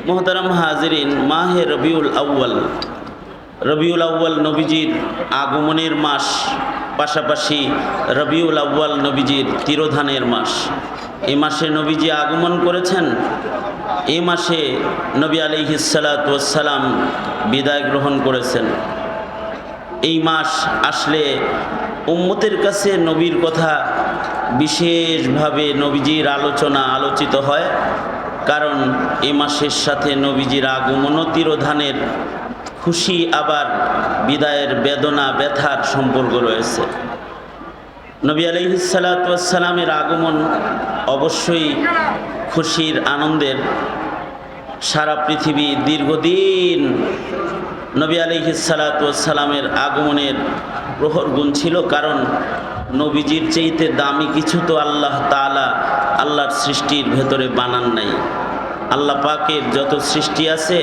মোহতারাম হাজিরিন, মাহে রবিউল আউয়াল নবীজির আগমনের মাস, পাশাপাশি রবিউল আউয়াল নবীজির তিরোধানের মাস। এই মাসে নবীজি আগমন করেছেন। এই মাসে নবী আলাইহিস সালাতু ওয়াস সালাম বিদায় গ্রহণ করেছেন। এই মাস আসলে উম্মতের কাছে নবীর কথা বিশেষভাবে নবীজির আলোচিত হয়, কারণ এই মাসের সাথে নবীজির আগমন ও তিরোধানের খুশি আবার বিদায়ের বেদনা ব্যথার সম্পর্ক রয়েছে। নবী আলাইহিস সালাতু ওয়াস সালামের আগমন অবশ্যই খুশির, আনন্দের। সারা পৃথিবী দীর্ঘদিন নবী আলাইহিস সালাতু ওয়াস সালামের আগমনের প্রহর গুনছিল, কারণ নবীজির চাইতে দামি কিছু তো আল্লাহ তাআলা আল্লাহর সৃষ্টির ভেতরে বানান নাই। আল্লাহ পাকের যত সৃষ্টি আছে,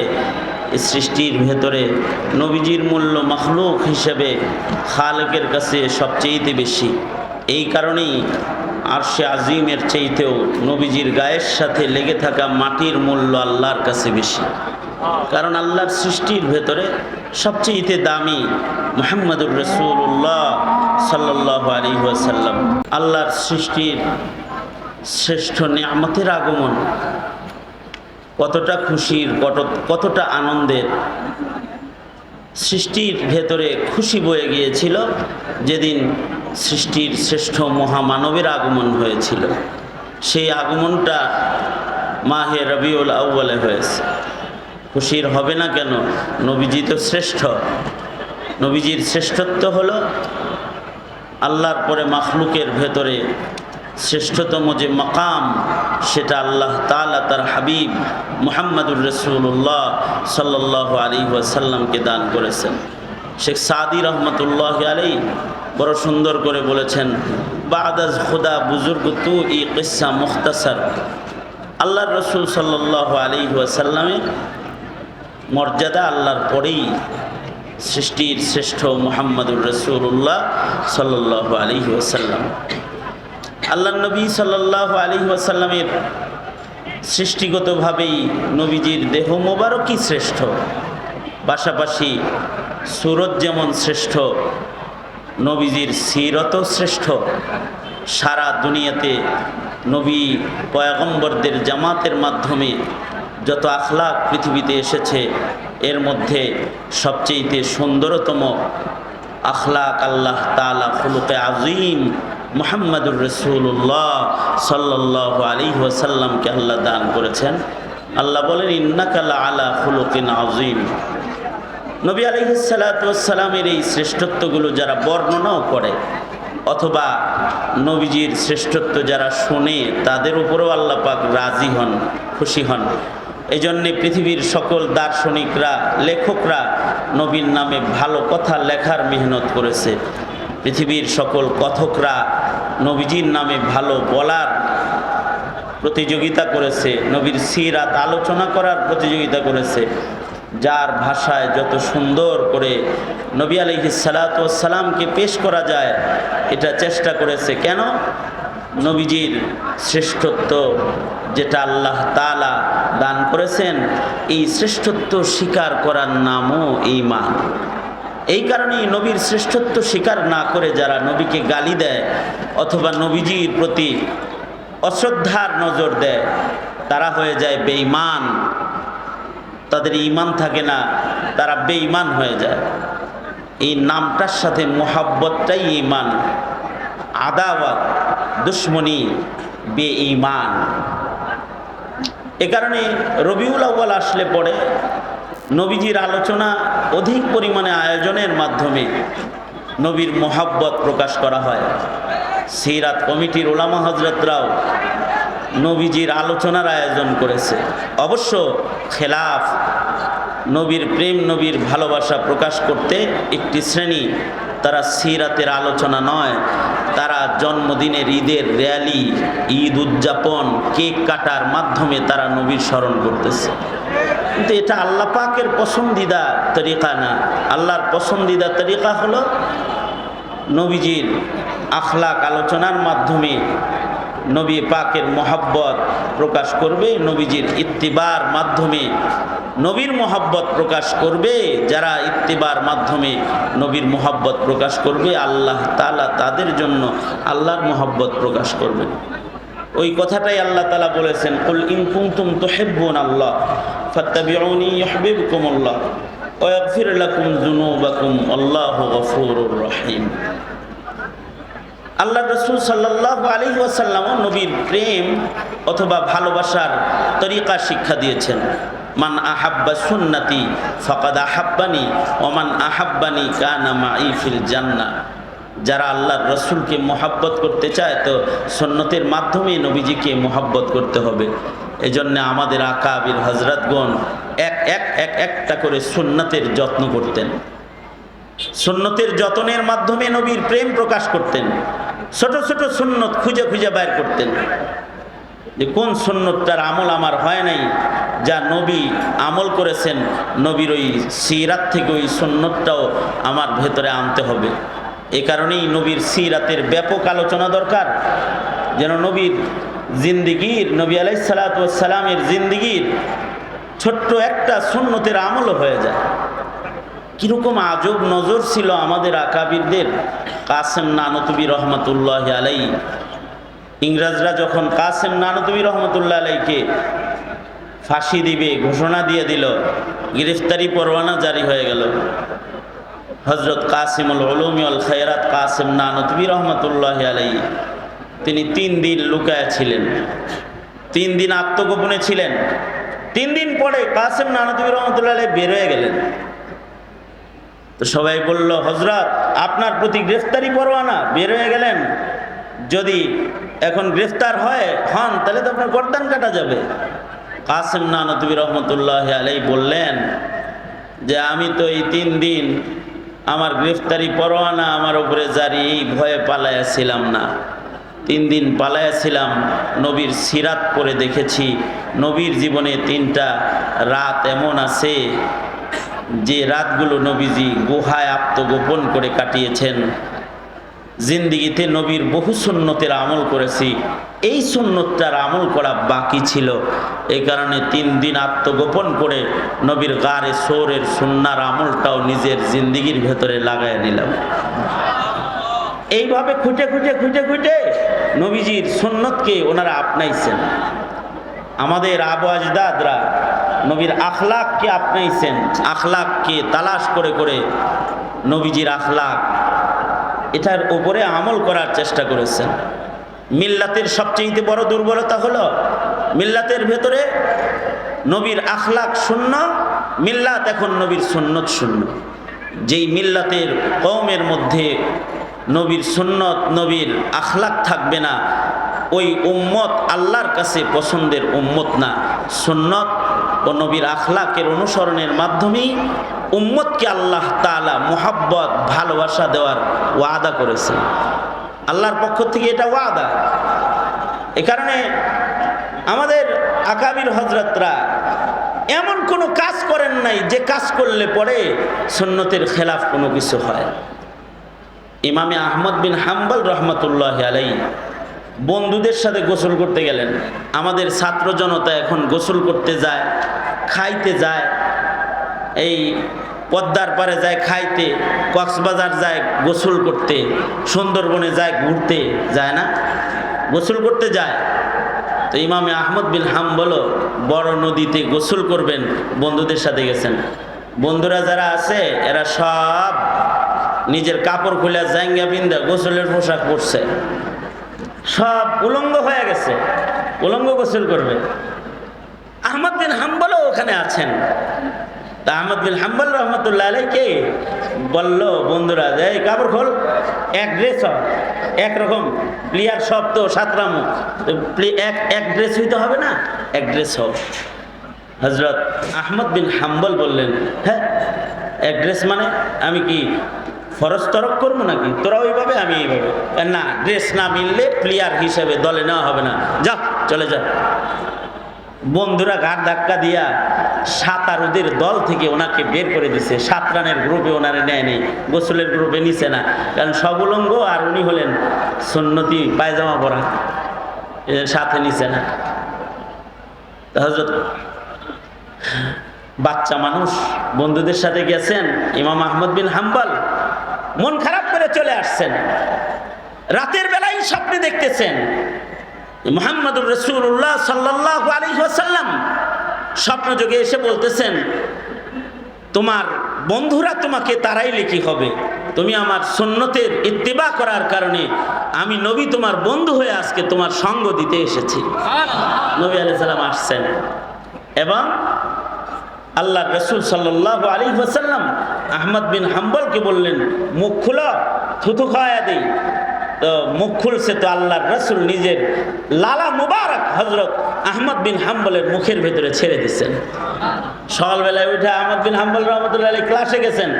এই সৃষ্টির ভেতরে নবীজির মূল্য মাখলুক হিসেবে খালেকের কাছে সবচেয়ে বেশি। এই কারণেই আরশে আজিমের চাইতেও নবীজির গায়ের সাথে লেগে থাকা মাটির মূল্য আল্লাহর কাছে বেশি, কারণ আল্লাহর সৃষ্টির ভেতরে সবচেয়ে দামি মুহাম্মদুর রাসূলুল্লাহ সাল্লাল্লাহু আলাইহি ওয়াসাল্লাম। আল্লাহর সৃষ্টির শ্রেষ্ঠ নিয়ামতের আগমন কতটা খুশির, কতটা আনন্দের। সৃষ্টির ভেতরে খুশি বয়ে গিয়েছিল যেদিন সৃষ্টির শ্রেষ্ঠ মহামানবের আগমন হয়েছিল। সেই আগমনটা মাহে রবিউল আউয়ালে হয়েছে। খুশির হবে না কেন? নবীজি তো শ্রেষ্ঠ। নবীজির শ্রেষ্ঠত্ব হলো আল্লাহর পরে মাখলুকের ভেতরে শ্রেষ্ঠতম যে মাকাম, সেটা আল্লাহ তাআলা তার হাবিব মুহাম্মদুর রাসূলুল্লাহ সাল্লাল্লাহু আলাইহি ওয়াসাল্লামকে দান করেছেন। শেখ সাদি রহমতুল্লাহ আলাইহি বড় সুন্দর করে বলেছেন, বাদাজ খুদা বুজুর্গ তু ই কিসসা মুখতাসার। আল্লাহর রসুল সাল্লাল্লাহু আলাইহি ওয়াসাল্লামের মর্যাদা আল্লাহর পরেই সৃষ্টির শ্রেষ্ঠ মুহাম্মদুর রাসূলুল্লাহ সাল্লাল্লাহু আলাইহি ওয়াসাল্লাম। আল্লাহর নবী সাল্লাল্লাহু আলাইহি ওয়াসাল্লামের সৃষ্টিগতভাবেই নবীজির দেহ মোবারকই শ্রেষ্ঠ, পাশাপাশি সুরত যেমন শ্রেষ্ঠ, নবীজির সিরতও শ্রেষ্ঠ। সারা দুনিয়াতে নবী পয়গম্বরদের জামাতের মাধ্যমে যত আখলাক পৃথিবীতে এসেছে, এর মধ্যে সবচেয়ে সুন্দরতম আখলাক আল্লাহ তাআলা খুলুকে আযীম মুহাম্মদুর রাসূলুল্লাহ সাল্লাল্লাহু আলাইহি ওয়াসাল্লামকে আল্লাহ দান করেছেন। আল্লাহ বলেন, ইন্নাকা লাআলা খুলুকিন আযীম। নবী আলাইহিস সালাতু ওয়াস সালামের এই শ্রেষ্ঠত্বগুলো যারা বর্ণনাও করে অথবা নবীজির শ্রেষ্ঠত্ব যারা শোনে, তাদের উপরেও আল্লাহ পাক রাজি হন, খুশি হন। এই জন্যে পৃথিবীর সকল দার্শনিকরা, লেখকরা নবীর নামে ভালো কথা লেখার মেহনত করেছে। পৃথিবীর সকল কথকরা নবীজির নামে ভালো বলার প্রতিযোগিতা করেছে, নবীর সিরাত আলোচনা করার প্রতিযোগিতা করেছে। যার ভাষায় যত সুন্দর করে নবী আলাইহিস সালাতু ওয়াস সালামকে পেশ করা যায়, এটা চেষ্টা করেছে। কেন? নবীজির শ্রেষ্ঠত্ব যেটা আল্লাহ তাআলা দান করেছেন, এই শ্রেষ্ঠত্ব স্বীকার করার নামও ঈমান। এই কারণেই নবীর শ্রেষ্ঠত্ব স্বীকার না করে যারা নবীকে গালি দেয় অথবা নবীজির প্রতি অশ্রদ্ধার নজর দেয়, তারা হয়ে যায় বেঈমান। তাদের ঈমান থাকে না, তারা বেঈমান হয়ে যায়। এই নামটার সাথে মুহাব্বতটাই ঈমান, আদাওয়াত, দুশমনি বেঈমান। এ কারণে রবিউল আউয়াল আসলে পরে নবীজির আলোচনা অধিক পরিমাণে আয়োজনের মাধ্যমে নবীর মোহাব্বত প্রকাশ করা হয়। সিরাত কমিটির উলামা হযরতরাও নবীজির আলোচনার আয়োজন করেছে। অবশ্য খেলাফ, নবীর প্রেম, নবীর ভালোবাসা প্রকাশ করতে একটি শ্রেণী, তারা সিরাতের আলোচনা নয়, তারা জন্মদিনের ঈদের র্যালি, ঈদ উদযাপন, কেক কাটার মাধ্যমে তারা নবীর স্মরণ করতেছে। কিন্তু এটা আল্লাহ পাকের পছন্দিদা তরিকা না। আল্লাহর পছন্দিদা তরিকা হলো নবীজির আখলাক আলোচনার মাধ্যমে নবী পাকের মহব্বত প্রকাশ করবে, নবীজির ইত্তিবার মাধ্যমে নবীর মহব্বত প্রকাশ করবে। যারা ইত্তিবার মাধ্যমে নবীর মহব্বত প্রকাশ করবে, আল্লাহ তাআলা তাদের জন্য আল্লাহর মহব্বত প্রকাশ করবেন। ওই কথাটাই আল্লাহ তাআলা বলেছেন, কুল ইন কুনতুম তুহিব্বুনাল্লাহ ফাত্তাবিউনি ইউহিব্বুকুমুল্লাহ ওয়া ইয়াগফির লাকুম যুনুবাকুম আল্লাহু গফুরুর রহিম। আল্লাহ রাসূল সাল্লাল্লাহু আলাইহি ওয়াসাল্লাম নবীর প্রেম অথবা ভালোবাসার তরিকা শিক্ষা দিয়েছেন। মান আহাব্বা সুন্নতি ফাকাদ আহাব্বানি ওয়া মান আহাব্বানি কানা মাই ফিল জান্নাহ। যারা আল্লাহর রসুলকে মহাব্বত করতে চায় তো সুন্নতের মাধ্যমে নবীজিকে মহাব্বত করতে হবে। এজন্য আমাদের আকাবির হযরতগণ একটা করে সুন্নতের যত্ন করতেন। সুন্নতের যত্নের মাধ্যমে নবীর প্রেম প্রকাশ করতেন। ছোট ছোট সুন্নত খুঁজে খুঁজে বাইর করতেন যে কোন সুন্নতটার আমল আমার হয় নাই, যা নবী আমল করেছেন, নবীর ওই সিরাত থেকে ওই সুন্নতটাও আমার ভেতরে আনতে হবে। এ কারণেই নবীর সিরাতের ব্যাপক আলোচনা দরকার, যেন নবীর জিন্দিগির, নবী আলাইহিস সালাতু ওয়াস সালামের জিন্দিগির ছোট্ট একটা সুন্নতের আমলও হয়ে যায়। কিরকম আজব নজর ছিল আমাদের আকাবিরদের। কাসেম নানতুবি রহমতুল্লাহ আলাইহি, ইংরেজরা যখন কাসেম নানতুবি রহমতুল্লাহ আলাইহিকে ফাঁসি দিবে ঘোষণা দিয়ে দিল, গ্রেফতারি পরোয়ানা জারি হয়ে গেল, হযরত কাসিমুল উলুম ওয়াল খায়রাত কাসেম নানতুবি রহমতুল্লাহ আলাইহি তিনি 3 দিন লুকায়া ছিলেন, 3 দিন আত্মগোপনে ছিলেন। 3 দিন পরে কাসেম নানতুবি রহমতুল্লাহ আলাইহি বের হয়ে গেলেন। তো সবাই বলল, হযরত আপনার প্রতি গ্রেফতারি পরোয়ানা, বের হয়ে গেলেন, যদি এখন গ্রেফতার হন তাহলে তো আপনার গর্দান কাটা যাবে। কাসেম নানতুবি রহমতুল্লাহ আলাইহি বললেন যে আমি তো এই 3 দিন আমার গ্রেফতারি পরোয়ানা আমার উপরে জারি, এই ভয়ে পালাইয়াছিলাম না। 3 দিন পালাইয়াছিলাম, নবীর সিরাত পড়ে দেখেছি নবীর জীবনে 3টা রাত এমন আছে যে রাতগুলো নবীজি গুহায় আত্মগোপন করে কাটিয়েছেন। জিন্দিগিতে নবীর বহু সুন্নতের আমল করেছি, এই সুন্নতটার আমল করা বাকি ছিল। এই কারণে 3 দিন আত্মগোপন করে নবীর গারে সোরের সুন্নার আমলটাও নিজের জিন্দিগির ভেতরে লাগায় নিলাম। এইভাবে খুঁটে খুঁটে খুঁটে খুঁটে নবীজির সুন্নতকে ওনারা আপনাইছেন। আমাদের আবু আজদাদরা নবীর আখলাককে আপনাইছেন, আখলাককে তালাশ করে করে নবীজির আখলাক এটার উপরে আমল করার চেষ্টা করেছেন। মিল্লাতের সবচেয়ে বড় দুর্বলতা হলো মিল্লাতের ভেতরে নবীর আখলাক শূন্য, মিল্লাত এখন নবীর সুন্নত শূন্য। যেই মিল্লাতের কওমের মধ্যে নবীর সুন্নত, নবীর আখলাক থাকবে না, ওই উম্মত আল্লাহর কাছে পছন্দের উম্মত না। সুন্নত ও নবীর আখলাকের অনুসরণের মাধ্যমেই উম্মতকে আল্লাহ তাআলা মুহাব্বত, ভালোবাসা দেওয়ার ওয়াদা করেছেন। আল্লাহর পক্ষ থেকে এটা ওয়াদা। এ কারণে আমাদের আকাবির হযরতরা এমন কোনো কাজ করেন নাই যে কাজ করলে পরে সুন্নতের খেলাফ কোনো কিছু হয়। ইমামে আহমদ বিন হাম্বল রহমতুল্লাহ আলাইহি বন্ধুদের সাথে গোসল করতে গেলেন। আমাদের ছাত্র জনতা এখন গোসল করতে যায়, খাইতে যায়, এই পদ্মার পারে যায় খাইতে, কক্সবাজার যায় গোসল করতে, সুন্দরবনে যায় ঘুরতে, যায় না, গোসল করতে যায়। তো ইমামে আহমদ বিন হাম্বল বড় নদীতে গোসল করবেন, বন্ধুদের সাথে গেছেন। বন্ধুরা যারা আছে এরা সব নিজের কাপড় খুলে জাঙ্গা বিন্দা গোসলের পোশাক পরছে, সব উলঙ্গ হয়ে গেছে, উলঙ্গ গোসল করবে। আহমদ বিন হাম্বলও ওখানে আছেন। তা আহমদ বিন হাম্বল রহমতুল্লাহ আলাইহিকে বলল বন্ধুরা, এই কাপড় খোল, এক ড্রেস একরকম প্লেয়ার সব তো সাতরামো, এক ড্রেস হইতে হবে না, এক ড্রেস হোক। হযরত আহমদ বিন হাম্বল বললেন, হ্যাঁ এক ড্রেস মানে আমি কি ফরজ তরক করবো নাকি? তোরা ওইভাবে আমি এইভাবে, না ড্রেস না মিললে প্লেয়ার হিসেবে দলে নেওয়া হবে না, যা চলে যা। বন্ধুরা ঘাট ধাক্কা দিয়া সাঁতারুদের দল থেকে ওনাকে বের করে দিছে। 7 রানের গ্রুপে ওনারে নেয় নেই, গোসলের গ্রুপে নিছে না, কারণ সব উলঙ্গ আর উনি হলেন সুন্নতি পায়জামা পরা। সাথে নিছে না। হযরত বাচ্চা মানুষ বন্ধুদের সাথে গেছেন, ইমাম আহমদ বিন হাম্বল মন খারাপ করে চলে আসছেন। রাতের বেলায় স্বপ্নে দেখতেছেন মুহাম্মদুর রাসূলুল্লাহ সাল্লাল্লাহু আলাইহি ওয়াসাল্লাম স্বপ্ন যোগে এসে বলতেছেন, তোমার বন্ধুরা তোমাকে তাড়াইলে কি হবে, তুমি আমার সুন্নতের ইত্তিবা করার কারণে আমি নবী তোমার বন্ধু হয়ে আজকে তোমার সঙ্গ দিতে এসেছি। নবী আলাইহিস সালাম আসছেন এবং আল্লাহ রাসূল সাল্লাল্লাহু আলাইহি ওয়াসাল্লাম আহমদ বিন হাম্বলকে বললেন, মুখ খুলো, থুথু খাওয়া দেই। তো মুখ খুলছে, তো আল্লাহর রাসূল নিজের লালা মুবারক হযরত আহমদ বিন হাম্বলের মুখের ভেতরে ছেড়ে দিচ্ছেন। সকালবেলায় উঠে আহমদ বিন হাম্বল রহমতুল্লাহ আলাইহি ক্লাসে গেছেন।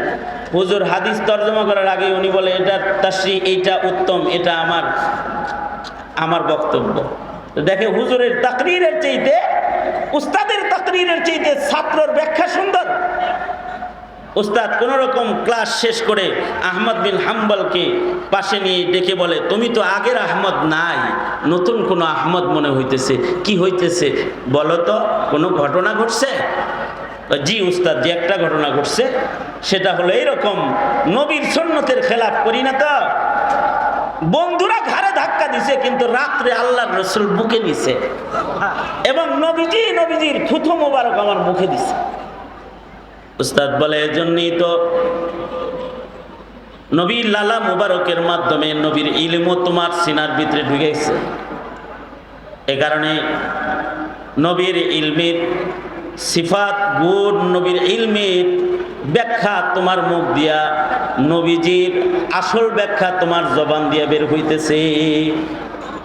হুজুর হাদিস তরজমা করার আগে উনি বলে, এটা তাশরিহ, এইটা উত্তম, এটা আমার বক্তব্য। তো দেখে হুজুরের তাকরীরের চাইতে, উস্তাদের তাকরীরের চাইতে ছাত্রর ব্যাখ্যা সুন্দর। উস্তাদ কোন রকম ক্লাস শেষ করে আহমদ বিন হাম্বলকে পাশে নিয়ে ডেকে বলে, তুমি তো আগের আহমদ নাই, নতুন কোন আহমদ মনে হইতেছে, কি হইতেছে বলো তো, কোনো ঘটনা ঘটছে? জি উস্তাদ, যে একটা ঘটনা ঘটছে, সেটা হলো এইরকম, নবীর সুন্নতের খেলাফ করি না তো, বন্ধুরা ঘাড়ে ধাক্কা দিছে, কিন্তু রাত্রে আল্লাহর রাসূল বুকে নিছে এবং নবীজির থুথু মোবারক আমার মুখে দিছে। উস্তাদ বলে, এজন্যই তো নবীর লালা মুবারকের মাধ্যমে নবীর ইলমও তোমার সিনার ভিতরে ঢুকেছে। এ কারণে নবীর ইলমের সিফাত গুণ, নবীর ইলমের ব্যাখ্যা তোমার মুখ দিয়া, নবীজির আসল ব্যাখ্যা তোমার জবান দিয়া বের হইতেছে।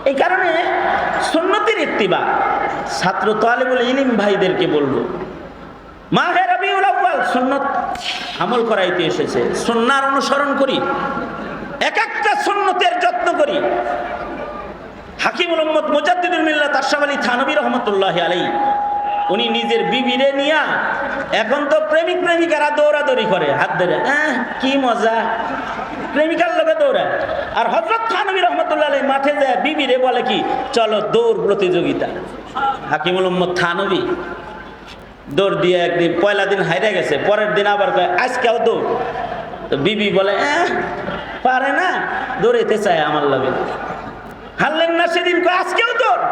এই কারণে সুন্নতের ইত্তিবা ছাত্র তালিবুল ইলম ভাইদেরকে বলবো, মাহে রবিউল আউয়াল সুন্নত আমল করাইতে এসেছে, সুন্নাহর অনুসরণ করি, এক একটা সুন্নতের যত্ন করি। হাকিমুল উম্মত মুজাদ্দিদুল মিল্লাত আশরাফ আলী থানভী রাহমাতুল্লাহি আলাইহি উনি নিজের বিবিরে নিয়া, এখন তো প্রেমিক প্রেমিকারা দৌড়াদৌড়ি করে হাত ধরে, কি মজা, প্রেমিকার লগে দৌড়ায়। আর হযরত থানভী রাহমাতুল্লাহি আলাইহি মাঠে যায় বিবিরে বলে কি, চলো দৌড় প্রতিযোগিতা। হাকিমুল উম্মত থানভী দৌড় দিয়ে একদিন পয়লা দিন হাইরে গেছে, পরের দিন আবার কয় আজকেও দৌড়। তো বিবি বলে, পারে না, দৌড়াইতে চায় আমার লগে, হারলেন না সেদিন, কয় আজকেও দৌড়।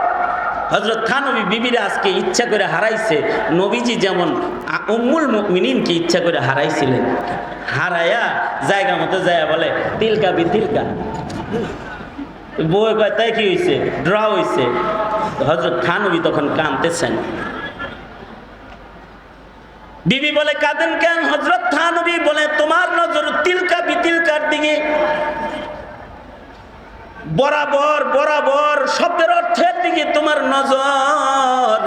হযরত থানভী বিবিরা আজকে ইচ্ছা করে হারাইছে, নবীজি যেমন উম্মুল মুমিনিনকে ইচ্ছা করে হারাইছিলেন, হারাইয়া জায়গা মতো যায় বলে, তিলকা বি তিলকা। বউ কয়, তাই কি হয়েছে, ড্র হয়েছে। হযরত থানভী তখন কাঁদতেছেন। বিবি বলে, কাঁদেন কেন? হযরত থানভী বলে, তোমার নজর তিলকা বি তিলকার দিকে, বরাবর বরাবর শব্দের অর্থের দিকে তোমার নজর,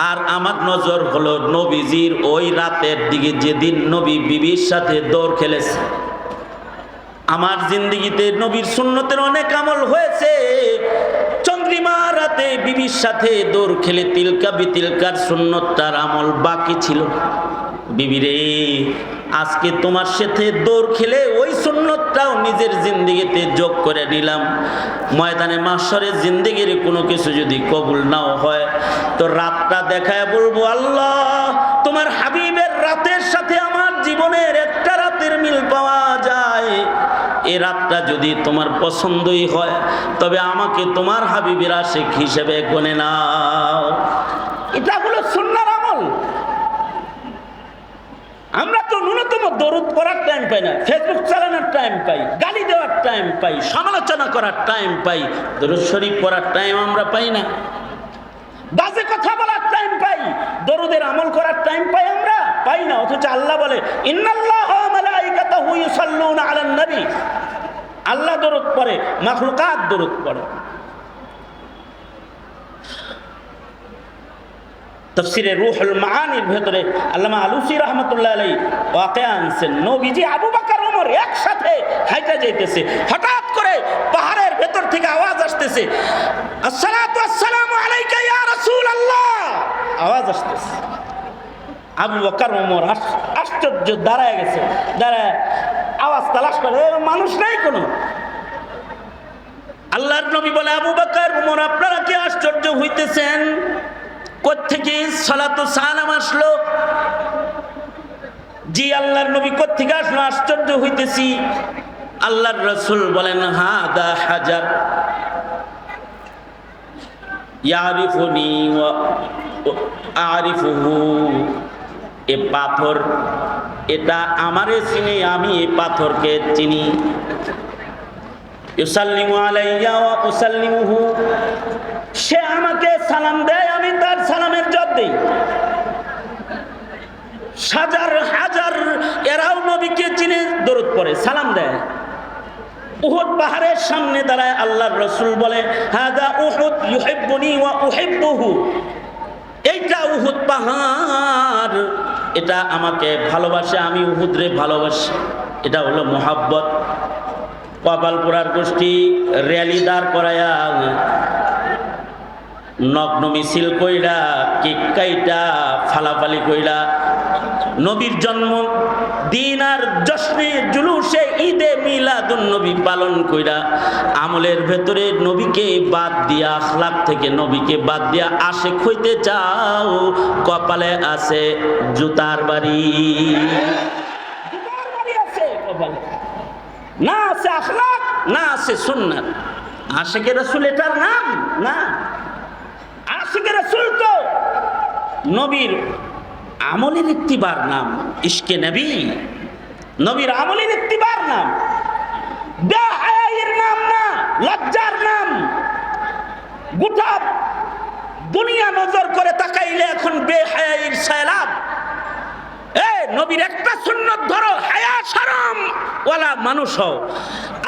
আর আমার নজর হলো নবীজির ওই রাতের দিকে যেদিন নবী বিবির সাথে দৌড় খেলেছে। আমার জিন্দেগিতে নবীর সুন্নতের অনেক আমল হয়েছে, চন্দ্রিমা রাতে বিবির সাথে দৌড় খেলে তিলকা বি তিলকার সুন্নতটার আমল বাকি ছিল। বিবিরে, আজকে তোমার সাথে দৌড় খেলে ওই সুন্নতটাও নিজের জিন্দেগিতে যোগ করে নিলাম। ময়দানে মাহশরের জিন্দেগির কোনো কিছু যদি কবুল নাও হয়, তো রাতটা দেখায় বলবো, আল্লাহ তোমার হাবিবের রাতের সাথে আমার জীবনের একটা রাতের মিল পাওয়া যায়, এই রাতটা যদি তোমার পছন্দই হয়, তবে আমাকে তোমার হাবিবের আশিক হিসেবে গণে নাও। এটা হলো সুন্নাহর আমল। আমরা তো ন্যূনতম দরুদ পড়ার টাইম পাই না, ফেসবুক চালানোর টাইম পাই, গালি দেওয়ার টাইম পাই, সমালোচনা করার টাইম পাই, দরুদ শরীফ পড়ার টাইম আমরা পাই না, বাজে কথা বলার টাইম পাই, দরুদের আমল করার টাইম পাই আমরা পাই না। অথচ আল্লাহ বলে, ইন্নাল্লাহা ওয়া মালাইকাতাহু ইউসাল্লুনা আলান নবী, আল্লাহ দরুদ পড়ে, মাখলুকাত দরুদ পড়ে। তাফসীরে রূহুল মাআনির ভেতরে আল্লামা আলুসী রাহমাতুল্লাহ আলাইহি ওয়াকিয়া আনছেন, নবীজি আবু বকর ওমর একসাথে হাইটা যাইতেছে, হঠাৎ করে পাহাড়ের ভেতর থেকে আওয়াজ আসতেছে, আসসালাতু আসসালামু আলাইকা ইয়া রাসূলুল্লাহ, আওয়াজ আসতেছে। আবু বকর ওমর আশ্চর্য দাঁড়ায় গেছে, দাঁড়ায় আওয়াজ তালাশ করে, মানুষ নাই কোনো। আল্লাহর নবী বলে, আবু বকর, ওমর, আপনারা কি আশ্চর্য হইতেছেন? কোত্থেকে সালাতু সালাম আসলো? জি আল্লাহর নবী, কোত্থেকে আসলো? আশ্চর্য হইতেছি। আল্লাহর রাসূল বলেন, হাদা হাজার ইয়ারিফুনি ওয়া আরিফুহু। এ পাথর, এটা আমারে চিনি, আমি এই পাথরকে চিনি। ইউসাল্লিমু আলাইয়া ওয়া উসাল্লিমুহু। সে আমাকে সালাম দেয়, আমি তার সালামের জবাব দেই। হাজার হাজার এরাও নবীকে চিনে দরুদ পড়ে, সালাম দেয়। উহুদ পাহাড়ের সামনে দাঁড়ায় আল্লাহর রাসূল বলে, হাদা উহুদ ইউহিব্বুনি ওয়া উহিব্বুহু। এইটা উহুদ পাহাড়, এটা আমাকে ভালোবাসে, আমি উহুদরে ভালোবাসি। এটা হলো মোহাব্বত। কপালপুরার গোষ্ঠী র্যালি দাঁড় করায়া, নগ্ন মিছিল কইরা, কেক কাইটা, ফালাফালি কইরা, নবীর জন্ম দিন আর জশ্নে জুলুসে ঈদে মিলাদুন নবী পালন কইরা, আমলের ভেতরে নবীকে বাদ দিয়া, আখলাক থেকে নবীকে বাদ দিয়া আশিক হইতে চাও, কপালে আছে জুতার বাড়ি। আছে কপালে, না আছে আখলাক, না আছে সুন্নাত। আশিকে রাসূল এটার নাম না। আশিকে রাসূল তো নবীর আমলের ইত্তিবার নাম, ইশকে নবী নবীর আমলের ইত্তিবার নাম, বেহায়ার নাম না, লজ্জার নাম। গোটা দুনিয়া নজর করে তাকাইলে এখন বেহায়ার সায়লাব। নবীর একটা সুন্নত ধরো, হায়া শরম ওয়ালা মানুষ হও।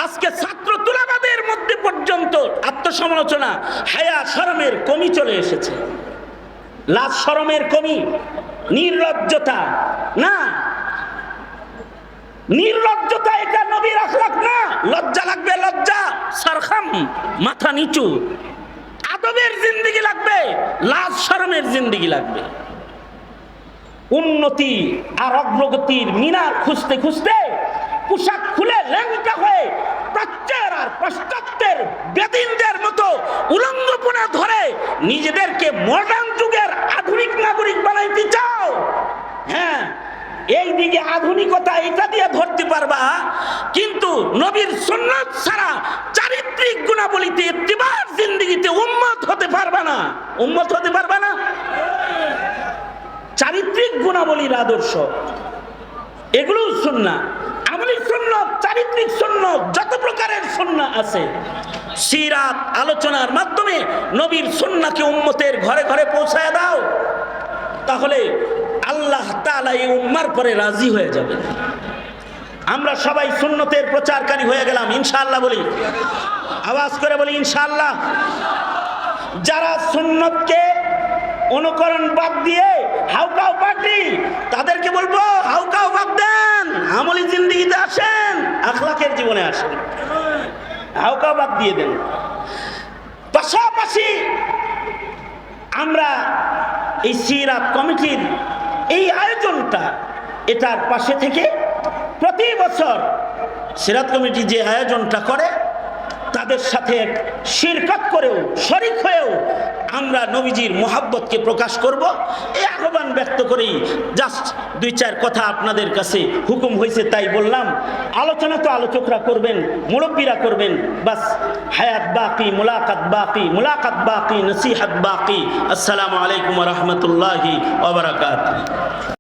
আজকে ছাত্র তুলাবাদের মধ্যে পর্যন্ত আত্মসমালোচনা, হায়া শরমের কমি চলে এসেছে। লাজ শরমের কমি, নির্লজ্জতা না, নির্লজ্জতা এটা নবীর আখলাক না। লজ্জা লাগবে, লজ্জা, সরখাম, মাথা নিচু, আদবের জিন্দেগি লাগবে, লাজ শরমের জিন্দেগি লাগবে। উন্নতি আর অগ্রগতির মিনার খুঁজতে খুঁজতে পোশাক খুলে ল্যাংটা হয়ে প্রাচ্যের আর পাশ্চাত্যের বেদিনদের মতো উলঙ্গপনা ধরে নিজেদেরকে মডার্ন যুগের আধুনিক নাগরিক বানাইতে চাও। হ্যাঁ, এই দিকে আধুনিকতা এটা দিয়ে ধরতে পারবা, কিন্তু নবীর সুন্নাত ছাড়া চারিত্রিক গুণাবলীতে ইত্তিবার জিন্দেগিতে উম্মত হতে পারবা না। উম্মত হতে পারবা না। চারিত্রিক গুণাবলীর আদর্শ, এগুলো সুন্নাহ। আমলি সুন্নাত, চারিত্রিক সুন্নাত, যত প্রকারের সুন্নাহ আছে, সিরাত আলোচনার মাধ্যমে নবীর সুন্নাহকে উম্মতের ঘরে ঘরে পৌঁছায় দাও, তাহলে আল্লাহ তাআলা এই উম্মার পরে রাজি হয়ে যাবেন। আমরা সবাই সুন্নতের প্রচারকারী হয়ে গেলাম ইনশাআল্লাহ। বলি, আওয়াজ করে বলি ইনশাআল্লাহ। যারা সুন্নতকে অনুকরণ বাদ দিয়ে হাউকাও পার্টি, তাদেরকে বলবো হাউকাও বাদ দেন, আমলি জিন্দেগিতে আসেন, আখলাকের জীবনে আসেন, হাউকাও বাদ দিয়ে দেন। পাশাপাশি আমরা এই সিরাত কমিটির এই আয়োজনটা, এটার পাশে থেকে প্রতি বছর সিরাত কমিটি যে আয়োজনটা করে, তাদের সাথে শিরকত করেও, শরীক হয়েও আমরা নবীজির মোহাব্বতকে প্রকাশ করব, এই আহ্বান ব্যক্ত করেই জাস্ট দুই চার কথা আপনাদের কাছে হুকুম হয়েছে তাই বললাম। আলোচনা তো আলোচকরা করবেন, মুরব্বীরা করবেন, বাস হায়াত বাকি, মুলাকাত বাকি, মুলাকাত বাকি, নসিহত বাকি। আসসালামু আলাইকুম ওয়া রাহমাতুল্লাহি ওয়া বারাকাতুহু।